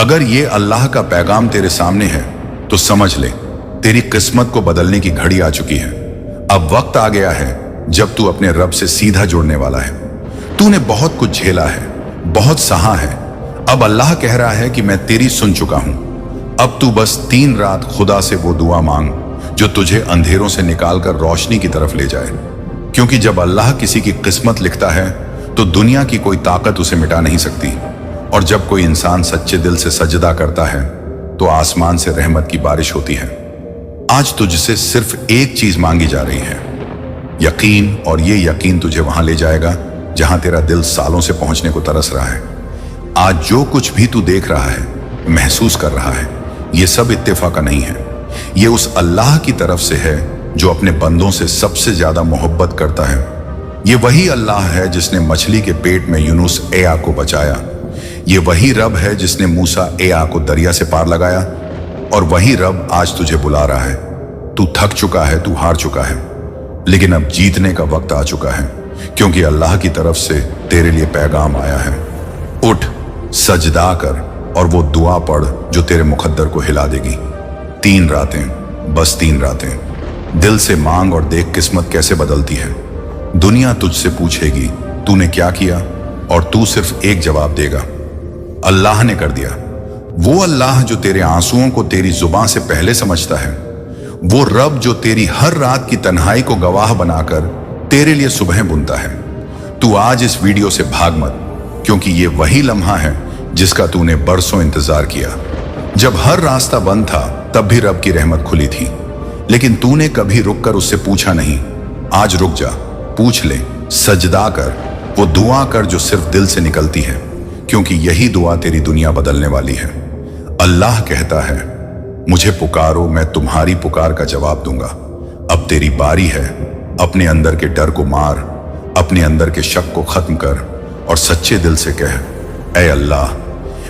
अगर ये अल्लाह का पैगाम तेरे सामने है तो समझ ले, तेरी किस्मत को बदलने की घड़ी आ चुकी है। अब वक्त आ गया है जब तू अपने रब से सीधा जुड़ने वाला है। तूने बहुत कुछ झेला है, बहुत सहा है। अब अल्लाह कह रहा है कि मैं तेरी सुन चुका हूं। अब तू बस 3 रात खुदा से वो दुआ मांग जो तुझे अंधेरों से निकालकर रोशनी की तरफ ले जाए। क्योंकि जब अल्लाह किसी की किस्मत लिखता है तो दुनिया की कोई ताकत उसे मिटा नहीं सकती। और जब कोई इंसान सच्चे दिल से सजदा करता है तो आसमान से रहमत की बारिश होती है। आज तुझसे सिर्फ एक चीज मांगी जा रही है, यकीन। और ये यकीन तुझे वहां ले जाएगा जहां तेरा दिल सालों से पहुंचने को तरस रहा है। आज जो कुछ भी तू देख रहा है, महसूस कर रहा है, ये सब इत्तेफाक नहीं है। ये उस अल्लाह की तरफ से है जो अपने बंदों से सबसे ज्यादा मोहब्बत करता है। ये वही अल्लाह है जिसने मछली के पेट में यूनुस एया को बचाया। ये वही रब है जिसने मूसा एया को दरिया से पार लगाया। और वही रब आज तुझे बुला रहा है। तू थक चुका है, तू हार चुका है, लेकिन अब जीतने का वक्त आ चुका है, क्योंकि अल्लाह की तरफ से तेरे लिए पैगाम आया है। उठ, सजदा कर और वो दुआ पढ़ जो तेरे मुकद्दर को हिला देगी। 3 रातें, बस 3 रातें। दिल से मांग और देख किस्मत कैसे बदलती है। दुनिया तुझसे पूछेगी तूने क्या किया, और तू सिर्फ एक जवाब देगा, अल्लाह ने कर दिया। वो अल्लाह जो तेरे आंसुओं को तेरी जुबान से पहले समझता है, वो रब जो तेरी हर रात की तन्हाई को गवाह बनाकर तेरे लिए सुबह बुनता है। तू आज इस वीडियो से भाग मत, क्योंकि ये वही लम्हा है जिसका तूने बरसों इंतजार किया। जब हर रास्ता बंद था तब भी रब की रहमत खुली थी, लेकिन तूने कभी रुककर उससे पूछा नहीं। आज रुक जा, पूछ ले, सजदा कर, वो दुआ कर जो सिर्फ दिल से निकलती है, क्योंकि यही दुआ तेरी दुनिया बदलने वाली है। अल्लाह कहता है, मुझे पुकारो, मैं तुम्हारी पुकार का जवाब दूंगा। अब तेरी बारी है। अपने अंदर के डर को मार, अपने अंदर के शक को खत्म कर और सच्चे दिल से कह, ऐ अल्लाह,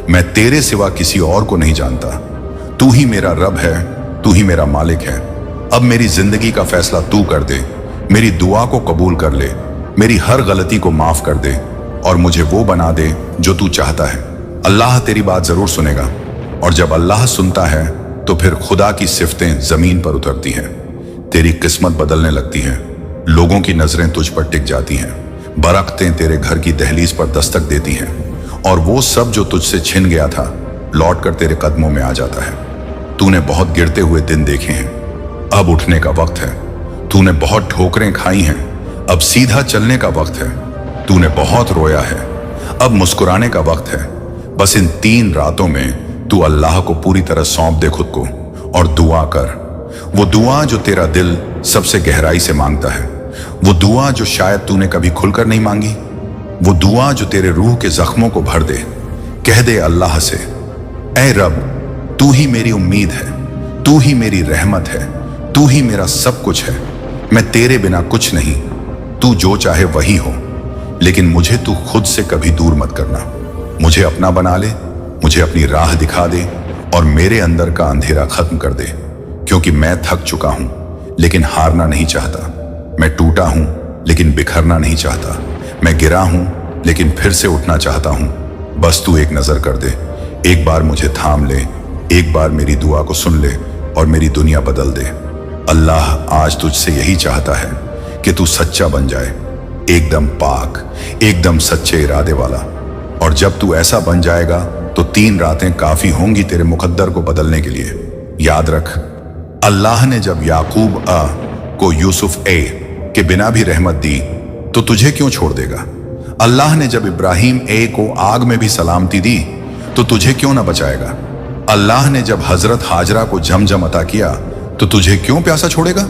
मैं तेरे सिवा किसी और को नहीं जानता। तू ही मेरा रब है, तू ही मेरा मालिक है। अब मेरी जिंदगी का फैसला तू कर दे। मेरी दुआ को कबूल कर ले, मेरी हर गलती को माफ कर दे और मुझे वो बना दे जो तू चाहता है। अल्लाह तेरी बात जरूर सुनेगा, और जब अल्लाह सुनता है तो फिर खुदा की सिफतें जमीन पर उतरती हैं। तेरी किस्मत बदलने लगती है। लोगों की नजरें तुझ पर टिक जाती हैं। बरकतें तेरे घर की दहलीज पर दस्तक देती हैं, और वो सब जो तुझसे छिन गया था लौट कर तेरे कदमों में आ जाता है। तूने बहुत गिरते हुए दिन देखे हैं, अब उठने का वक्त है। तूने बहुत ठोकरें खाई हैं, अब सीधा चलने का वक्त है। तूने बहुत रोया है, अब मुस्कुराने का वक्त है। बस इन 3 रातों में तू अल्लाह को पूरी तरह सौंप दे खुद को, और दुआ कर। वो दुआ जो तेरा दिल सबसे गहराई से मांगता है। वो दुआ जो शायद तूने कभी खुलकर नहीं मांगी। वो दुआ जो तेरे रूह के जख्मों को भर दे। कह दे अल्लाह से, ऐ रब, तू ही मेरी उम्मीद है, तू ही मेरी रहमत है, तू ही मेरा सब कुछ है। मैं तेरे बिना कुछ नहीं। तू जो चाहे वही हो, लेकिन मुझे तू खुद से कभी दूर मत करना। मुझे अपना बना ले, मुझे अपनी राह दिखा दे और मेरे अंदर का अंधेरा खत्म कर दे। क्योंकि मैं थक चुका हूं लेकिन हारना नहीं चाहता। मैं टूटा हूं लेकिन बिखरना नहीं चाहता। मैं गिरा हूं लेकिन फिर से उठना चाहता हूं। बस तू एक नजर कर दे, एक बार मुझे थाम ले, एक बार मेरी दुआ को सुन ले और मेरी दुनिया बदल दे। अल्लाह आज तुझसे यही चाहता है कि तू सच्चा बन जाए, एकदम पाक, एकदम सच्चे इरादे वाला। और जब तू ऐसा बन जाएगा तो 3 रातें काफी होंगी तेरे मुकद्दर को बदलने के लिए। याद रख, अल्लाह ने जब याकूब को यूसुफ के बिना भी रहमत दी तो तुझे क्यों छोड़ देगा? अल्लाह ने जब इब्राहिम को आग में भी सलामती दी तो तुझे क्यों ना बचाएगा? अल्लाह ने जब हजरत हाजरा को झमझम अता किया तो तुझे क्यों प्यासा छोड़ेगा?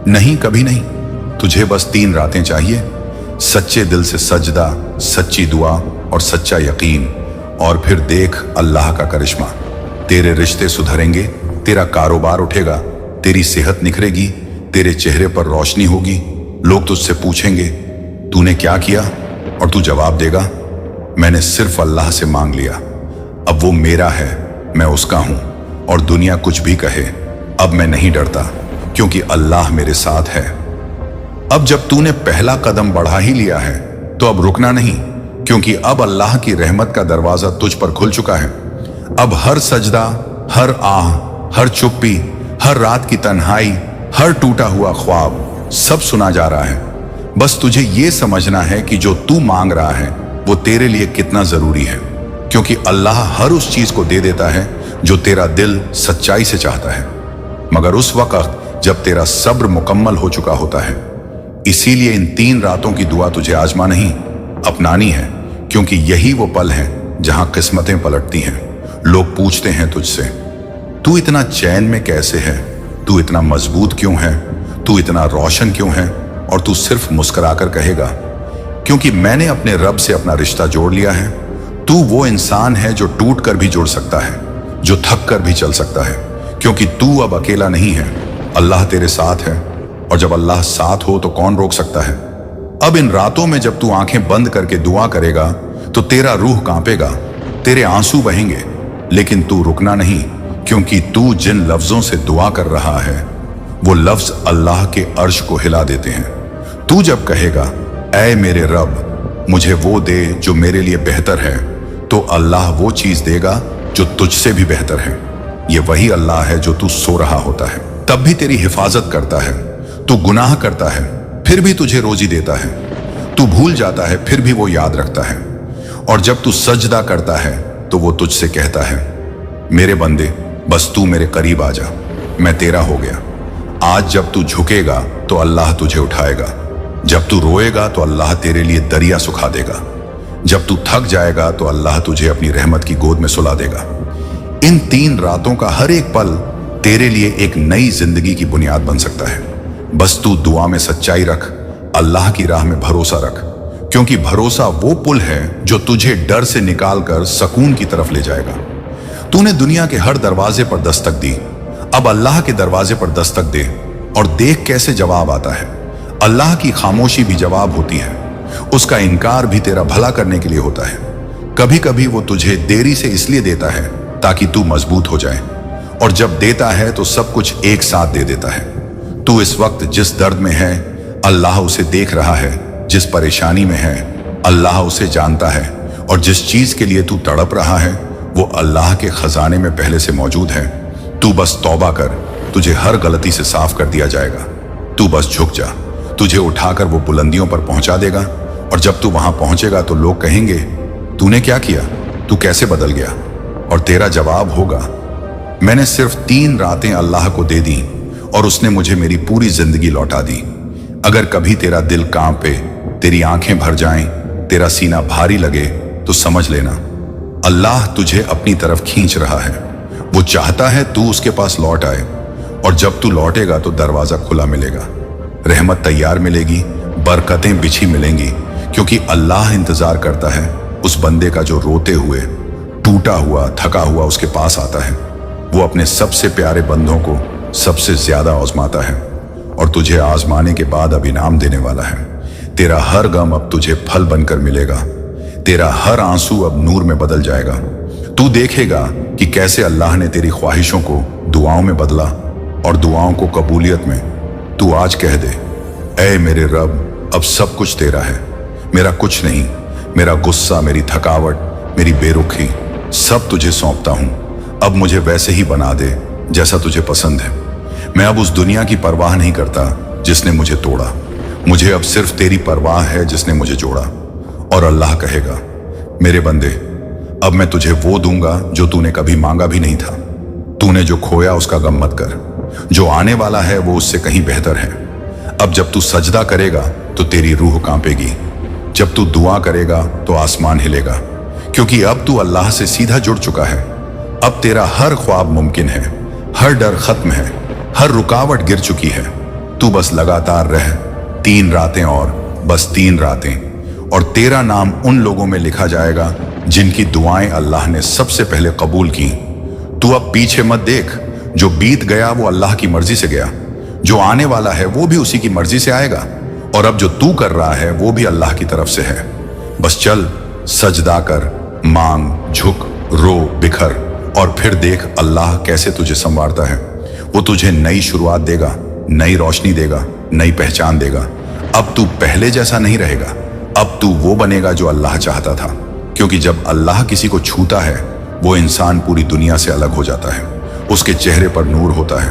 नहीं, कभी नहीं। तुझे बस 3 रातें चाहिए, सच्चे दिल से सजदा, सच्ची दुआ और सच्चा यकीन, और फिर देख अल्लाह का करिश्मा। तेरे रिश्ते सुधरेंगे, तेरा कारोबार उठेगा, तेरी सेहत निखरेगी, तेरे चेहरे पर रोशनी होगी। लोग तुझसे पूछेंगे तूने क्या किया, और तू जवाब देगा, मैंने सिर्फ अल्लाह से मांग लिया। अब वो मेरा है, मैं उसका हूं, और दुनिया कुछ भी कहे अब मैं नहीं डरता, क्योंकि अल्लाह मेरे साथ है। अब जब तूने पहला कदम बढ़ा ही लिया है तो अब रुकना नहीं, क्योंकि अब अल्लाह की रहमत का दरवाजा तुझ पर खुल चुका है। अब हर सजदा, हर आह, हर चुप्पी, हर रात की तन्हाई, हर टूटा हुआ ख्वाब सब सुना जा रहा है। बस तुझे ये समझना है कि जो तू मांग रहा है वो तेरे लिए कितना जरूरी है, क्योंकि अल्लाह हर उस चीज को दे देता है जो तेरा दिल सच्चाई से चाहता है, मगर उस वक्त जब तेरा सब्र मुकम्मल हो चुका होता है। इसीलिए इन 3 रातों की दुआ तुझे आजमा नहीं, अपनानी है, क्योंकि यही वो पल है जहां किस्मतें पलटती हैं। लोग पूछते हैं तुझसे, तू इतना चैन में कैसे है, तू इतना मजबूत क्यों है, तू इतना रोशन क्यों है, और तू सिर्फ मुस्कुराकर कहेगा, क्योंकि मैंने अपने रब से अपना रिश्ता जोड़ लिया है। तू वो इंसान है जो टूट कर भी जुड़ सकता है, जो थक कर भी चल सकता है, क्योंकि तू अब अकेला नहीं है, अल्लाह तेरे साथ है, और जब अल्लाह साथ हो तो कौन रोक सकता है। अब इन रातों में जब तू आंखें बंद करके दुआ करेगा तो तेरा रूह कांपेगा, तेरे आंसू बहेंगे, लेकिन तू रुकना नहीं, क्योंकि तू जिन लफ्जों से दुआ कर रहा है वो लफ्ज अल्लाह के अर्श को हिला देते हैं। तू जब कहेगा, ऐ मेरे रब मुझे वो दे जो मेरे लिए बेहतर है, तो अल्लाह वो चीज देगा जो तुझसे भी बेहतर है। ये वही अल्लाह है जो तू सो रहा होता है तब भी तेरी हिफाजत करता है, तू गुनाह करता है फिर भी तुझे रोजी देता है, तू भूल जाता है फिर भी वो याद रखता है, और जब तू सजदा करता है तो वो तुझसे कहता है, मेरे बंदे बस तू मेरे करीब आ जा, मैं तेरा हो गया। आज जब तू झुकेगा तो अल्लाह तुझे उठाएगा, जब तू रोएगा तो अल्लाह तेरे लिए दरिया सुखा देगा, जब तू थक जाएगा तो अल्लाह तुझे अपनी रहमत की गोद में सुला देगा। इन 3 रातों का हर एक पल तेरे लिए एक नई जिंदगी की बुनियाद बन सकता है। बस तू दुआ में सच्चाई रख, अल्लाह की राह में भरोसा रख, क्योंकि भरोसा वो पुल है जो तुझे डर से निकालकर सकून की तरफ ले जाएगा। तूने दुनिया के हर दरवाजे पर दस्तक दी, अब अल्लाह के दरवाजे पर दस्तक दे और देख कैसे जवाब आता है। अल्लाह की खामोशी भी जवाब होती है, उसका इनकार भी तेरा भला करने के लिए होता है। कभी कभी वो तुझे देरी से इसलिए देता है ताकि तू मजबूत हो जाए, और जब देता है तो सब कुछ एक साथ दे देता है। तू इस वक्त जिस दर्द में है अल्लाह उसे देख रहा है, जिस परेशानी में है अल्लाह उसे जानता है, और जिस चीज के लिए तू तड़प रहा है वो अल्लाह के खजाने में पहले से मौजूद है। तू बस तौबा कर, तुझे हर गलती से साफ कर दिया जाएगा। तू बस झुक जा, तुझे उठाकर वो बुलंदियों पर पहुंचा देगा, और जब तू वहां पहुंचेगा तो लोग कहेंगे, तूने क्या किया, तू कैसे बदल गया, और तेरा जवाब होगा, मैंने सिर्फ 3 रातें अल्लाह को दे दी और उसने मुझे मेरी पूरी जिंदगी लौटा दी। अगर कभी तेरा दिल कांपे, तेरी आंखें भर जाएं, तेरा सीना भारी लगे, तो समझ लेना अल्लाह तुझे अपनी तरफ खींच रहा है। वो चाहता है तू उसके पास लौट आए, और जब तू लौटेगा तो दरवाजा खुला मिलेगा, रहमत तैयार मिलेगी, बरकतें बिछी मिलेंगी, क्योंकि अल्लाह इंतजार करता है उस बंदे का जो रोते हुए, टूटा हुआ, थका हुआ उसके पास आता है। वो अपने सबसे प्यारे बंदों को सबसे ज्यादा आजमाता है, और तुझे आजमाने के बाद अब इनाम देने वाला है। तेरा हर गम अब तुझे फल बनकर मिलेगा, तेरा हर आंसू अब नूर में बदल जाएगा। तू देखेगा कि कैसे अल्लाह ने तेरी ख्वाहिशों को दुआओं में बदला, और दुआओं को कबूलियत में। तू आज कह दे, ऐ मेरे रब अब सब कुछ तेरा है, मेरा कुछ नहीं, मेरा गुस्सा, मेरी थकावट, मेरी बेरुखी सब तुझे सौंपता हूं। अब मुझे वैसे ही बना दे जैसा तुझे पसंद है। मैं अब उस दुनिया की परवाह नहीं करता जिसने मुझे तोड़ा, मुझे अब सिर्फ तेरी परवाह है जिसने मुझे जोड़ा। और अल्लाह कहेगा, मेरे बंदे अब मैं तुझे वो दूंगा जो तूने कभी मांगा भी नहीं था। तूने जो खोया उसका गम मत कर, जो आने वाला है वो उससे कहीं बेहतर है। अब जब तू सजदा करेगा तो तेरी रूह कांपेगी, जब तू दुआ करेगा तो आसमान हिलेगा, क्योंकि अब तू अल्लाह से सीधा जुड़ चुका है। अब तेरा हर ख्वाब मुमकिन है, हर डर खत्म है, हर रुकावट गिर चुकी है। तू बस लगातार रह, 3 रातें और, बस 3 रातें, और तेरा नाम उन लोगों में लिखा जाएगा जिनकी दुआएं अल्लाह ने सबसे पहले कबूल की। तू अब पीछे मत देख, जो बीत गया वो अल्लाह की मर्जी से गया, जो आने वाला है वो भी उसी की मर्जी से आएगा, और अब जो तू कर रहा है वो भी अल्लाह की तरफ से है। बस चल, सजदा कर, मांग, झुक, रो, बिखर, और फिर देख अल्लाह कैसे तुझे संवारता है। वो तुझे नई शुरुआत देगा, नई रोशनी देगा, नई पहचान देगा। अब तू पहले जैसा नहीं रहेगा, अब तू वो बनेगा जो अल्लाह चाहता था, क्योंकि जब अल्लाह किसी को छूता है वो इंसान पूरी दुनिया से अलग हो जाता है। उसके चेहरे पर नूर होता है,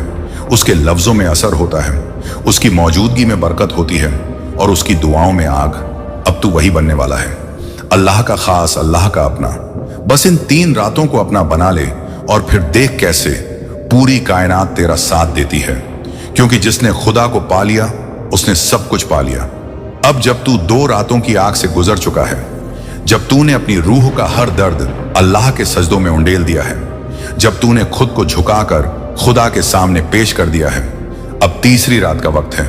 उसके लफ्जों में असर होता है, उसकी मौजूदगी में बरकत होती है और उसकी दुआओं में आग। अब तू वही बनने वाला है, अल्लाह का खास, अल्लाह का अपना। बस इन 3 रातों को अपना बना ले और फिर देख कैसे पूरी कायनात तेरा साथ देती है, क्योंकि जिसने खुदा को पा लिया उसने सब कुछ पा लिया। अब जब तू 2 रातों की आग से गुजर चुका है, जब तूने अपनी रूह का हर दर्द अल्लाह के सजदों में उंडेल दिया है, जब तूने खुद को झुकाकर खुदा के सामने पेश कर दिया है, अब तीसरी रात का वक्त है।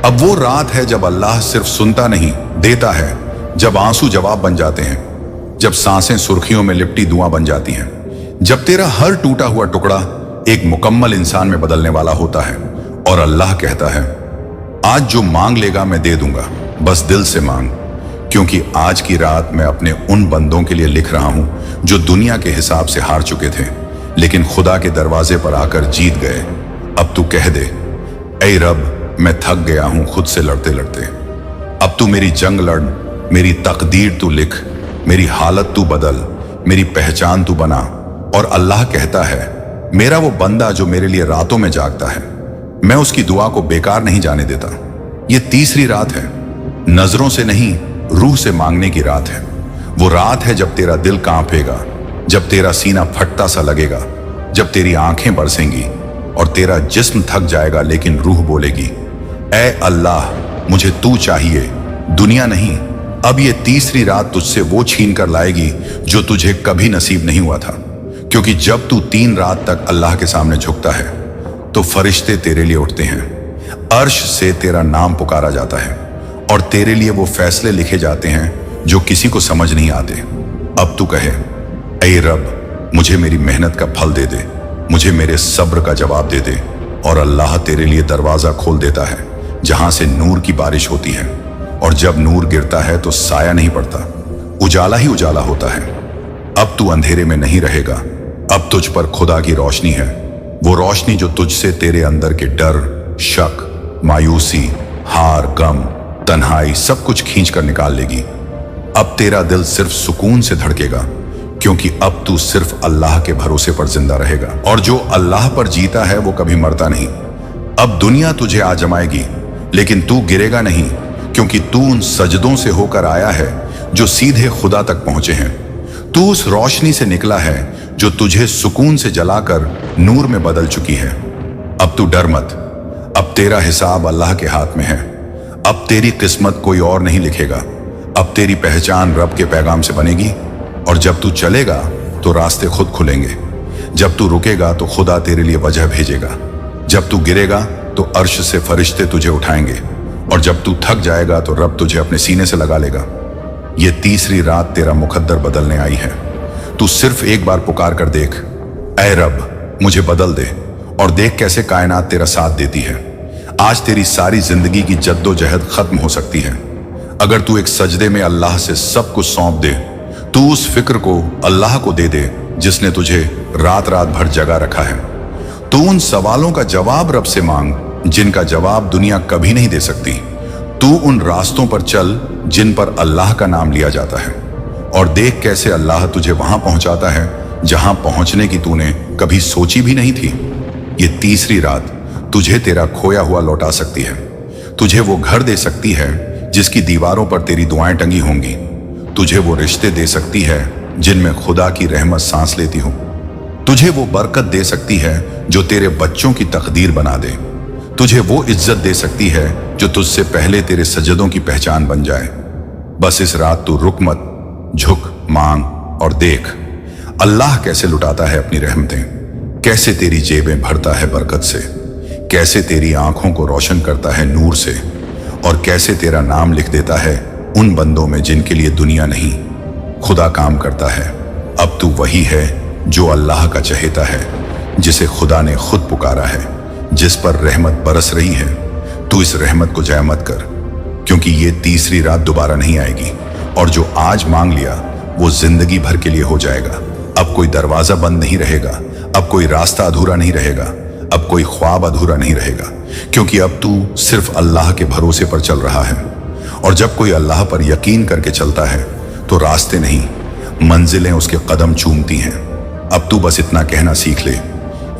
अब वो रात है जब अल्लाह सिर्फ सुनता नहीं, देता है। जब आंसू जवाब बन जाते हैं, जब सांसें सुर्खियों में लिपटी धुआं बन जाती हैं, जब तेरा हर टूटा हुआ टुकड़ा एक मुकम्मल इंसान में बदलने वाला होता है और अल्लाह कहता है, आज जो मांग लेगा मैं दे दूंगा, बस दिल से मांग। क्योंकि आज की रात मैं अपने उन बंदों के लिए लिख रहा हूं जो दुनिया के हिसाब से हार चुके थे, लेकिन खुदा के दरवाजे पर आकर जीत गए। अब तू कह दे, ऐ रब, मैं थक गया हूं खुद से लड़ते लड़ते। अब तू मेरी जंग लड़, मेरी तकदीर तू लिख, मेरी हालत तू बदल, मेरी पहचान तू बना। और अल्लाह कहता है, मेरा वो बंदा जो मेरे लिए रातों में जागता है, मैं उसकी दुआ को बेकार नहीं जाने देता। ये तीसरी रात है, नजरों से नहीं रूह से मांगने की रात है। वो रात है जब तेरा दिल कांपेगा, जब तेरा सीना फटता सा लगेगा, जब तेरी आंखें बरसेंगी और तेरा जिस्म थक जाएगा, लेकिन रूह बोलेगी, ऐ अल्लाह, मुझे तू चाहिए, दुनिया नहीं। अब ये तीसरी रात तुझसे वो छीन कर लाएगी जो तुझे कभी नसीब नहीं हुआ था। क्योंकि जब तू 3 रात तक अल्लाह के सामने झुकता है तो फरिश्ते तेरे लिए उठते हैं, अर्श से तेरा नाम पुकारा जाता है और तेरे लिए वो फैसले लिखे जाते हैं जो किसी को समझ नहीं आते। अब तू कहे, ऐ रब, मुझे मेरी मेहनत का फल दे दे, मुझे मेरे सब्र का जवाब दे दे। और अल्लाह तेरे लिए दरवाजा खोल देता है जहां से नूर की बारिश होती है, और जब नूर गिरता है तो साया नहीं पड़ता, उजाला ही उजाला होता है। अब तू अंधेरे में नहीं रहेगा, अब तुझ पर खुदा की रोशनी है, वो रोशनी जो तुझसे तेरे अंदर के डर, शक, मायूसी, हार, गम, तन्हाई सब कुछ खींच कर निकाल लेगी। अब तेरा दिल सिर्फ सुकून से धड़केगा, क्योंकि अब तू सिर्फ अल्लाह के भरोसे पर जिंदा रहेगा। और जो अल्लाह पर जीता है वो कभी मरता नहीं। अब दुनिया तुझे आजमाएगी, लेकिन तू गिरेगा नहीं, क्योंकि तू उन सजदों से होकर आया है जो सीधे खुदा तक पहुंचे हैं। तू उस रोशनी से निकला है जो तुझे सुकून से जलाकर नूर में बदल चुकी है। अब तू डर मत, अब तेरा हिसाब अल्लाह के हाथ में है। अब तेरी किस्मत कोई और नहीं लिखेगा, अब तेरी पहचान रब के पैगाम से बनेगी। और जब तू चलेगा तो रास्ते खुद खुलेंगे, जब तू रुकेगा तो खुदा तेरे लिए वजह भेजेगा, जब तू गिरेगा तो अर्श से फरिश्ते तुझे उठाएंगे, और जब तू थक जाएगा तो रब तुझे अपने सीने से लगा लेगा। ये तीसरी रात तेरा मुकद्दर बदलने आई है। तू सिर्फ एक बार पुकार कर देख, ऐ रब, मुझे बदल दे, और देख कैसे कायनात तेरा साथ देती है। आज तेरी सारी जिंदगी की जद्दोजहद खत्म हो सकती है अगर तू एक सजदे में अल्लाह से सब कुछ सौंप दे। तू उस फिक्र को अल्लाह को दे दे जिसने तुझे रात रात भर जगा रखा है। तू उन सवालों का जवाब रब से मांग जिनका जवाब दुनिया कभी नहीं दे सकती। तू उन रास्तों पर चल जिन पर अल्लाह का नाम लिया जाता है, और देख कैसे अल्लाह तुझे वहां पहुंचाता है जहां पहुंचने की तूने कभी सोची भी नहीं थी। ये तीसरी रात तुझे तेरा खोया हुआ लौटा सकती है, तुझे वो घर दे सकती है जिसकी दीवारों पर तेरी दुआएं टंगी होंगी, तुझे वो रिश्ते दे सकती है जिनमें खुदा की रहमत सांस लेती हो, तुझे वो बरकत दे सकती है जो तेरे बच्चों की तकदीर बना दे, तुझे वो इज्जत दे सकती है जो तुझसे पहले तेरे सजदों की पहचान बन जाए। बस इस रात तू रुक मत, झुक, मांग और देख अल्लाह कैसे लुटाता है अपनी रहमतें, कैसे तेरी जेबें भरता है बरकत से, कैसे तेरी आंखों को रोशन करता है नूर से, और कैसे तेरा नाम लिख देता है उन बंदों में जिनके लिए दुनिया नहीं, खुदा काम करता है। अब तू वही है जो अल्लाह का चहेता है, जिसे खुदा ने खुद पुकारा है, जिस पर रहमत बरस रही है। तू इस रहमत को जाया मत कर, क्योंकि ये तीसरी रात दोबारा नहीं आएगी, और जो आज मांग लिया वो जिंदगी भर के लिए हो जाएगा। अब कोई दरवाजा बंद नहीं रहेगा, अब कोई रास्ता अधूरा नहीं रहेगा, अब कोई ख्वाब अधूरा नहीं रहेगा, क्योंकि अब तू सिर्फ अल्लाह के भरोसे पर चल रहा है। और जब कोई अल्लाह पर यकीन करके चलता है तो रास्ते नहीं, मंजिलें उसके कदम चूमती हैं। अब तू बस इतना कहना सीख ले,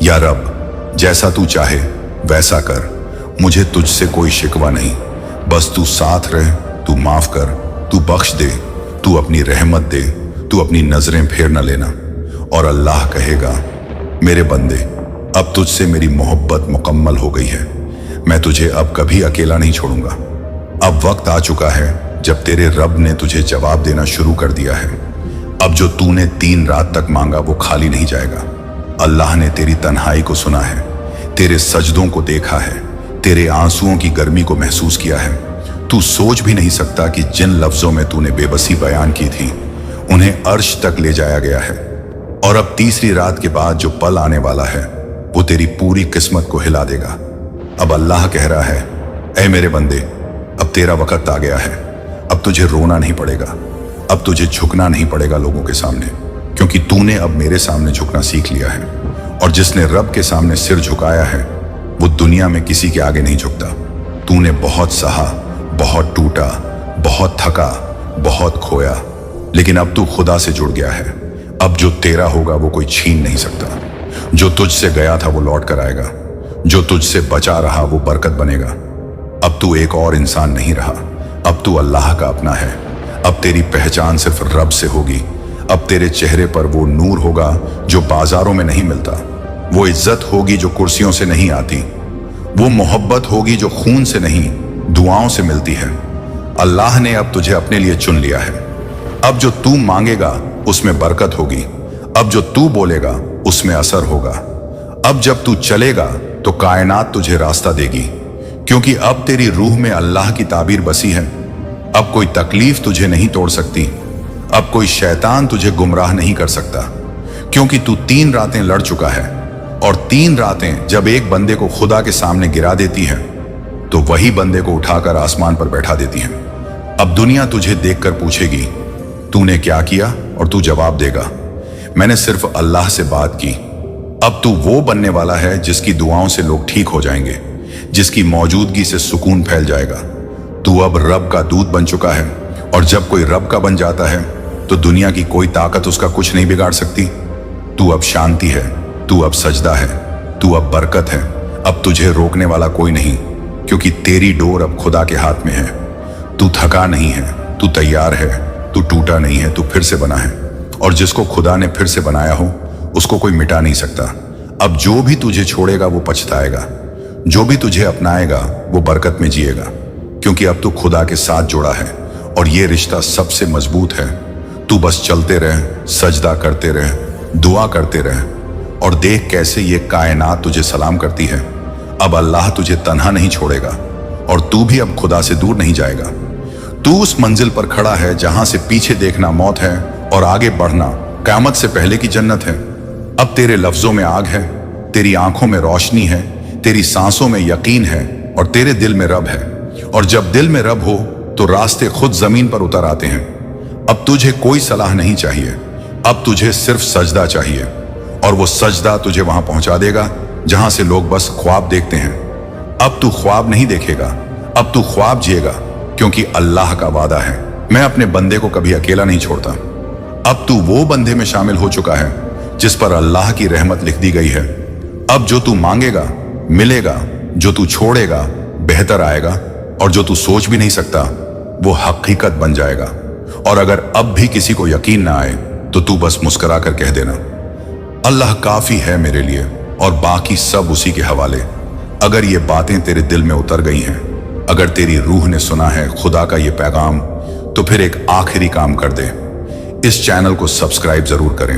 या रब, जैसा तू चाहे वैसा कर, मुझे तुझसे कोई शिकवा नहीं, बस तू साथ रह, तू माफ कर, तू बख्श दे, तू अपनी रहमत दे, तू अपनी नजरें फेर न लेना। और अल्लाह कहेगा, मेरे बंदे, अब तुझसे मेरी मोहब्बत मुकम्मल हो गई है, मैं तुझे अब कभी अकेला नहीं छोड़ूंगा। अब वक्त आ चुका है जब तेरे रब ने तुझे जवाब देना शुरू कर दिया है। अब जो तूने 3 रात तक मांगा वो खाली नहीं जाएगा। अल्लाह ने तेरी तन्हाई को सुना है, तेरे सजदों को देखा है, तेरे आंसुओं की गर्मी को महसूस किया है। तू सोच भी नहीं सकता कि जिन लफ्जों में तूने बेबसी बयान की थी उन्हें अर्श तक ले जाया गया है। और अब तीसरी रात के बाद जो पल आने वाला है वो तेरी पूरी किस्मत को हिला देगा। अब अल्लाह कह रहा है, ऐ मेरे बंदे, अब तेरा वक्त आ गया है। अब तुझे रोना नहीं पड़ेगा, अब तुझे झुकना नहीं पड़ेगा लोगों के सामने, क्योंकि तूने अब मेरे सामने झुकना सीख लिया है। और जिसने रब के सामने सिर झुकाया है वो दुनिया में किसी के आगे नहीं झुकता। तूने बहुत सहा, बहुत टूटा, बहुत थका, बहुत खोया, लेकिन अब तू खुदा से जुड़ गया है। अब जो तेरा होगा वो कोई छीन नहीं सकता। जो तुझसे गया था वो लौट कर आएगा, जो तुझसे बचा रहा वो बरकत बनेगा। अब तू एक और इंसान नहीं रहा, अब तू अल्लाह का अपना है। अब तेरी पहचान सिर्फ रब से होगी। अब तेरे चेहरे पर वो नूर होगा जो बाजारों में नहीं मिलता, वो इज्जत होगी जो कुर्सियों से नहीं आती, वो मोहब्बत होगी जो खून से नहीं दुआओं से मिलती है। अल्लाह ने अब तुझे अपने लिए चुन लिया है। अब जो तू मांगेगा उसमें बरकत होगी, अब जो तू बोलेगा उसमें असर होगा। अब जब तू चलेगा तो कायनात तुझे रास्ता देगी, क्योंकि अब तेरी रूह में अल्लाह की ताबीर बसी है। अब कोई तकलीफ तुझे नहीं तोड़ सकती, अब कोई शैतान तुझे गुमराह नहीं कर सकता, क्योंकि तू 3 रातें लड़ चुका है। और 3 रातें जब एक बंदे को खुदा के सामने गिरा देती है तो वही बंदे को उठाकर आसमान पर बैठा देती है। अब दुनिया तुझे देखकर पूछेगी, तूने क्या किया, और तू जवाब देगा, मैंने सिर्फ अल्लाह से बात की। अब तू वो बनने वाला है जिसकी दुआओं से लोग ठीक हो जाएंगे, जिसकी मौजूदगी से सुकून फैल जाएगा। तू अब रब का दूत बन चुका है, और जब कोई रब का बन जाता है तो दुनिया की कोई ताकत उसका कुछ नहीं बिगाड़ सकती। तू अब शांति है, तू अब सजदा है, तू अब बरकत है। अब तुझे रोकने वाला कोई नहीं, क्योंकि तेरी डोर अब खुदा के हाथ में है। तू थका नहीं है, तू तैयार है, तू टूटा नहीं है, तू फिर से बना है। और जिसको खुदा ने फिर से बनाया हो उसको कोई मिटा नहीं सकता। अब जो भी तुझे छोड़ेगा वो पछताएगा, जो भी तुझे अपनाएगा वो बरकत में जिएगा, क्योंकि अब तू खुदा के साथ जुड़ा है और ये रिश्ता सबसे मजबूत है। तू बस चलते रह, सजदा करते रह, दुआ करते रह, और देख कैसे ये कायनात तुझे सलाम करती है। अब अल्लाह तुझे तन्हा नहीं छोड़ेगा, और तू भी अब खुदा से दूर नहीं जाएगा। तू उस मंजिल पर खड़ा है जहां से पीछे देखना मौत है और आगे बढ़ना क़यामत से पहले की जन्नत है। अब तेरे लफ्जों में आग है, तेरी आंखों में रोशनी है, तेरी सांसों में यकीन है, और तेरे दिल में रब है। और जब दिल में रब हो तो रास्ते खुद जमीन पर उतर आते हैं। अब तुझे कोई सलाह नहीं चाहिए, अब तुझे सिर्फ सजदा चाहिए, और वो सजदा तुझे वहां पहुंचा देगा जहां से लोग बस ख्वाब देखते हैं। अब तू ख्वाब नहीं देखेगा, अब तू ख्वाब जिएगा, क्योंकि अल्लाह का वादा है, मैं अपने बंदे को कभी अकेला नहीं छोड़ता। अब तू वो बंदे में शामिल हो चुका है जिस पर अल्लाह की रहमत लिख दी गई है। अब जो तू मांगेगा मिलेगा, जो तू छोड़ेगा बेहतर आएगा, और जो तू सोच भी नहीं सकता वो हकीकत बन जाएगा। और अगर अब भी किसी को यकीन ना आए तो तू बस मुस्कुरा कर कह देना, अल्लाह काफी है मेरे लिए, और बाकी सब उसी के हवाले। अगर ये बातें तेरे दिल में उतर गई हैं, अगर तेरी रूह ने सुना है खुदा का ये पैगाम, तो फिर एक आखिरी काम कर दे, इस चैनल को सब्सक्राइब जरूर करें।